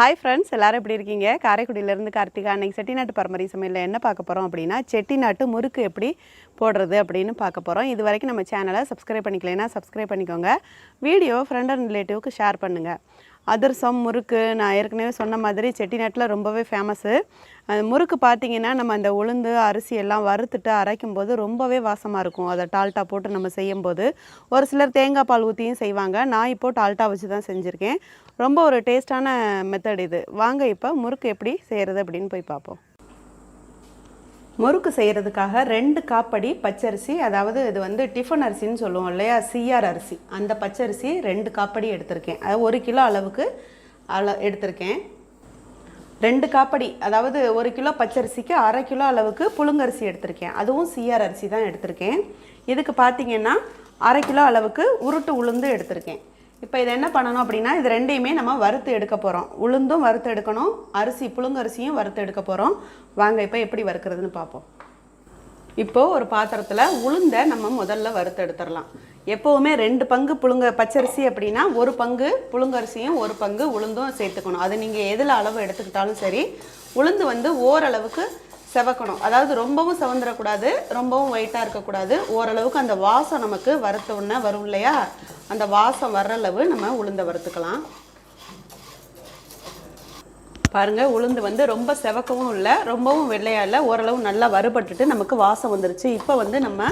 Hi friends, எல்லாரும் எப்படி இருக்கீங்க? காரைக்குடியிலேருந்து கார்த்திகா. அன்றைக்கி செட்டிநாட்டு பரம்பரை சமையலில் என்ன பார்க்க போகிறோம் அப்படின்னா, செட்டிநாட்டு முறுக்கு எப்படி போடுறது அப்படின்னு பார்க்க போகிறோம். இது வரைக்கும் நம்ம சேனலை சப்ஸ்கிரைப் பண்ணிக்கலைன்னா சப்ஸ்கிரைப் பண்ணிக்கோங்க. வீடியோ ஃப்ரெண்ட் அண்ட் ரிலேட்டிவ்க்கு ஷேர் பண்ணுங்கள். அதிரசம், முறுக்கு நான் ஏற்கனவே சொன்ன மாதிரி செட்டிநாட்டில் ரொம்பவே ஃபேமஸ்ஸு. அந்த முறுக்கு பார்த்திங்கன்னா நம்ம அந்த உளுந்து அரிசி எல்லாம் வறுத்துட்டு அரைக்கும்போது ரொம்பவே வாசமாக இருக்கும். அதை டால்ட்டா போட்டு நம்ம செய்யும்போது ஒரு சிலர் தேங்காய் பால் ஊற்றியும் செய்வாங்க. நான் இப்போது டால்ட்டா வச்சு தான் செஞ்சுருக்கேன். ரொம்ப ஒரு டேஸ்டான மெத்தட் இது. வாங்க இப்போ முறுக்கு எப்படி செய்கிறது அப்படின்னு போய் பார்ப்போம். முறுக்கு செய்கிறதுக்காக 2 காப்படி பச்சரிசி, அதாவது இது வந்து டிஃபன் அரிசின்னு சொல்லுவோம் இல்லையா, சிஆர் அரிசி, அந்த பச்சரிசி 2 காப்படி எடுத்திருக்கேன். அது 1 கிலோ அளவுக்கு எடுத்திருக்கேன். 2 காப்படி, அதாவது 1 கிலோ பச்சரிசிக்கு 1/2 கிலோ அளவுக்கு புழுங்கரிசி எடுத்திருக்கேன். அதுவும் சிஆர் அரிசி தான் எடுத்திருக்கேன். இதுக்கு பார்த்திங்கன்னா 1/2 கிலோ அளவுக்கு உருட்டு உளுந்து எடுத்திருக்கேன். இப்போ இதை என்ன பண்ணணும் அப்படின்னா, இது ரெண்டையுமே நம்ம வறுத்து எடுக்க போகிறோம். உளுந்தும் வறுத்து எடுக்கணும், அரிசி புழுங்கரிசியும் வறுத்து எடுக்க போகிறோம். வாங்க இப்போ எப்படி வறுக்கிறதுன்னு பார்ப்போம். இப்போது ஒரு பாத்திரத்தில் உளுந்தை நம்ம முதல்ல வறுத்து எடுத்துடலாம். எப்போவுமே 2 பங்கு பச்சரிசி அப்படின்னா 1 பங்கு புழுங்கரிசியும் 1 பங்கு உளுந்தும் சேர்த்துக்கணும். அது நீங்கள் எதில் அளவு எடுத்துக்கிட்டாலும் சரி, உளுந்து வந்து ஓரளவுக்கு செவக்கணும். அதாவது ரொம்பவும் செவந்துடக்கூடாது, ரொம்பவும் ஒயிட்டாக இருக்கக்கூடாது. ஓரளவுக்கு அந்த வாசம் நமக்கு வறுத்த உடனே வரும் இல்லையா, அந்த வாசம் வர்ற அளவு நம்ம உளுந்தை வறுத்துக்கலாம். பாருங்கள், உளுந்து வந்து ரொம்ப செவக்கவும் இல்லை, ரொம்பவும் வெள்ளையாக இல்லை, ஓரளவு நல்லா வறுபட்டுட்டு நமக்கு வாசம் வந்துருச்சு. இப்போ வந்து நம்ம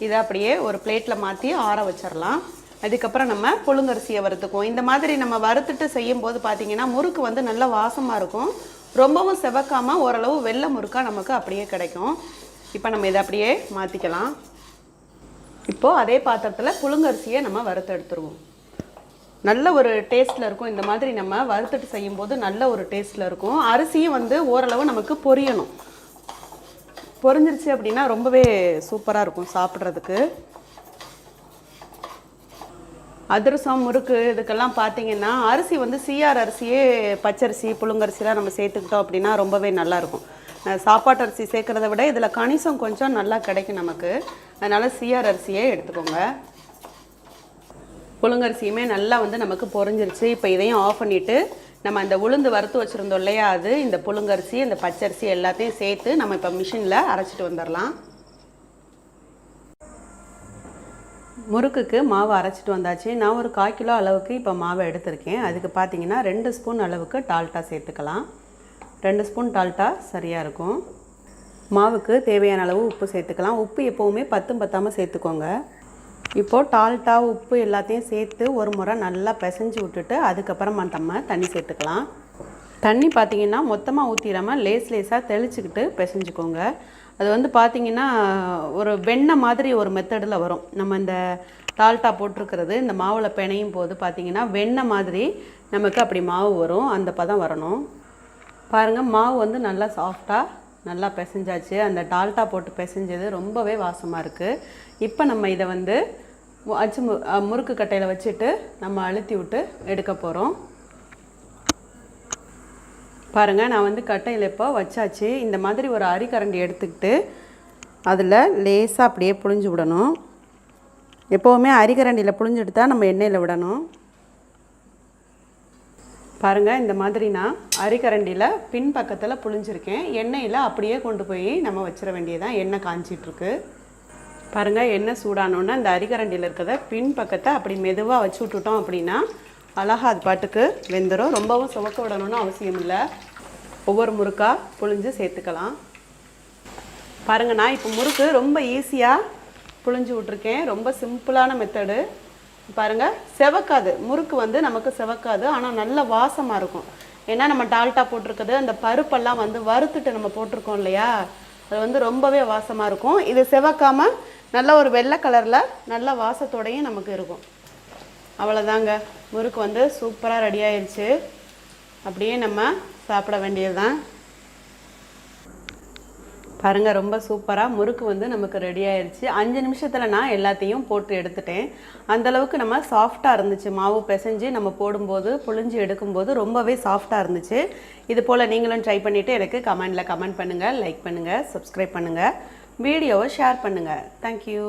இதை அப்படியே ஒரு பிளேட்டில் மாற்றி ஆற வச்சிடலாம். அதுக்கப்புறம் நம்ம புழுங்கரிசியை வறுத்துக்குவோம். இந்த மாதிரி நம்ம வறுத்துட்டு செய்யும்போது பார்த்திங்கன்னா முறுக்கு வந்து நல்லா வாசமாக இருக்கும். ரொம்பவும் செவக்காமல் ஓரளவு வெள்ளை முறுக்காக நமக்கு அப்படியே கிடைக்கும். இப்போ நம்ம இதை அப்படியே மாற்றிக்கலாம். இப்போது அதே பாத்திரத்தில் புழுங்கரிசியை நம்ம வறுத்து எடுத்துருவோம். நல்ல ஒரு டேஸ்ட்டில் இருக்கும். இந்த மாதிரி நம்ம வறுத்துட்டு செய்யும்போது நல்ல ஒரு டேஸ்ட்டில் இருக்கும். அரிசியும் வந்து ஓரளவு நமக்கு பொரியணும். பொரிஞ்சிருச்சு அப்படின்னா ரொம்பவே சூப்பராக இருக்கும் சாப்பிட்றதுக்கு. அதிரசம், முறுக்கு இதுக்கெல்லாம் பார்த்திங்கன்னா அரிசி வந்து சிஆர் அரிசியே பச்சரிசி புழுங்கரிசிலாம் நம்ம சேர்த்துக்கிட்டோம் அப்படின்னா ரொம்பவே நல்லாயிருக்கும். சாப்பாட்டு அரிசி சேர்க்குறத விட இதில் கணிசம் கொஞ்சம் நல்லா கிடைக்கும் நமக்கு. அதனால் சிஆர் அரிசியே எடுத்துக்கோங்க. புழுங்கரிசியுமே நல்லா வந்து நமக்கு பொரிஞ்சிருச்சு. இப்போ இதையும் ஆஃப் பண்ணிவிட்டு நம்ம அந்த உளுந்து வறுத்து வச்சுருந்தோம் இல்லையா, அது இந்த புழுங்கரிசி இந்த பச்சரிசி எல்லாத்தையும் சேர்த்து நம்ம இப்போ மிஷினில் அரைச்சிட்டு வந்துடலாம். முறுக்குக்கு மாவு அரைச்சிட்டு வந்தாச்சு. நான் ஒரு 1/4 கிலோ அளவுக்கு இப்போ மாவை எடுத்திருக்கேன். அதுக்கு பார்த்திங்கன்னா 2 ஸ்பூன் அளவுக்கு டால்ட்டா சேர்த்துக்கலாம். 2 ஸ்பூன் டால்ட்டா சரியாக இருக்கும். மாவுக்கு தேவையான அளவு உப்பு சேர்த்துக்கலாம். உப்பு எப்போவுமே 10 பத்தாமல் சேர்த்துக்கோங்க. இப்போது டால்ட்டா உப்பு எல்லாத்தையும் சேர்த்து ஒரு முறை நல்லா பிசைஞ்சு விட்டுட்டு அதுக்கப்புறமா நம்ம தண்ணி சேர்த்துக்கலாம். தண்ணி பார்த்திங்கன்னா மொத்தமாக ஊற்றிடாமல் லேஸாக தெளிச்சுக்கிட்டு பிசைஞ்சுக்கோங்க. அது வந்து பார்த்திங்கன்னா ஒரு வெண்ணெய் மாதிரி ஒரு மெத்தடில் வரும். நம்ம இந்த டால்ட்டா போட்டிருக்கிறது இந்த மாவில் பிணையும் போது பார்த்திங்கன்னா வெண்ணெய் மாதிரி நமக்கு அப்படி மாவு வரும். அந்த பதம் வரணும். பாருங்கள், மாவு வந்து நல்லா சாஃப்டாக நல்லா பிசைஞ்சாச்சு. அந்த டால்ட்டா போட்டு பிசைஞ்சது ரொம்பவே வாசமாக இருக்குது. இப்போ நம்ம இதை வந்து முறுக்கு கட்டையில் வச்சுட்டு நம்ம அழுத்தி விட்டு எடுக்க போகிறோம். பாருங்கள், நான் வந்து கட்டையில் இப்போ வச்சாச்சு. இந்த மாதிரி ஒரு அரிக்கரண்டி எடுத்துக்கிட்டு அதில் லேசாக அப்படியே புழிஞ்சு விடணும். எப்போவுமே அரிக்கரண்டியில் புழிஞ்சு எடுத்தால் நம்ம எண்ணெயில் விடணும். பாருங்கள், இந்த மாதிரி நான் அரிக்கரண்டியில் பின் பக்கத்தில் புழிஞ்சிருக்கேன். எண்ணெயில் அப்படியே கொண்டு போய் நம்ம வச்சிட வேண்டியதான். எண்ணெய் காஞ்சிட்ருக்கு. பாருங்கள், எண்ணெய் சூடானோன்னா இந்த அரிக்கரண்டியில் இருக்கிறத பின் பக்கத்தை அப்படி மெதுவாக வச்சு விட்டுட்டோம் அப்படின்னா அழகாக அது பாட்டுக்கு வெந்துடும். ரொம்பவும் சுவக்க விடணும்னு அவசியம் இல்லை. ஒவ்வொரு முறுக்காக புழிஞ்சு சேர்த்துக்கலாம். பாருங்கள், நான் இப்போ முறுக்கு ரொம்ப ஈஸியாக புழிஞ்சு விட்ருக்கேன். ரொம்ப சிம்பிளான மெத்தடு. பாருங்கள், செவக்காது முறுக்கு வந்து நமக்கு செவக்காது, ஆனால் நல்ல வாசமாக இருக்கும். ஏன்னா நம்ம டால்ட்டா போட்டிருக்குது, அந்த பருப்பெல்லாம் வந்து வறுத்துட்டு நம்ம போட்டிருக்கோம் இல்லையா, அது வந்து ரொம்பவே வாசமாக இருக்கும். இது செவக்காமல் நல்ல ஒரு வெள்ளை கலரில் நல்ல வாசத்தோடையும் நமக்கு இருக்கும். அவ்வளோதாங்க, முறுக்கு வந்து சூப்பராக ரெடி ஆயிடுச்சு. அப்படியே நம்ம சாப்பிட வேண்டியது தான். பாருங்கள், ரொம்ப சூப்பராக முறுக்கு வந்து நமக்கு ரெடி ஆயிடுச்சு. 5 நிமிஷத்தில் நான் எல்லாத்தையும் போட்டு எடுத்துட்டேன். அந்தளவுக்கு நம்ம சாஃப்டாக இருந்துச்சு. மாவு பிசைஞ்சு நம்ம போடும்போது புழிஞ்சு எடுக்கும்போது ரொம்பவே சாஃப்டாக இருந்துச்சு. இது போல் நீங்களும் ட்ரை பண்ணிவிட்டு எனக்கு கமெண்டில் கமெண்ட் பண்ணுங்கள், லைக் பண்ணுங்கள், சப்ஸ்கிரைப் பண்ணுங்கள், வீடியோவை ஷேர் பண்ணுங்கள். தேங்க்யூ.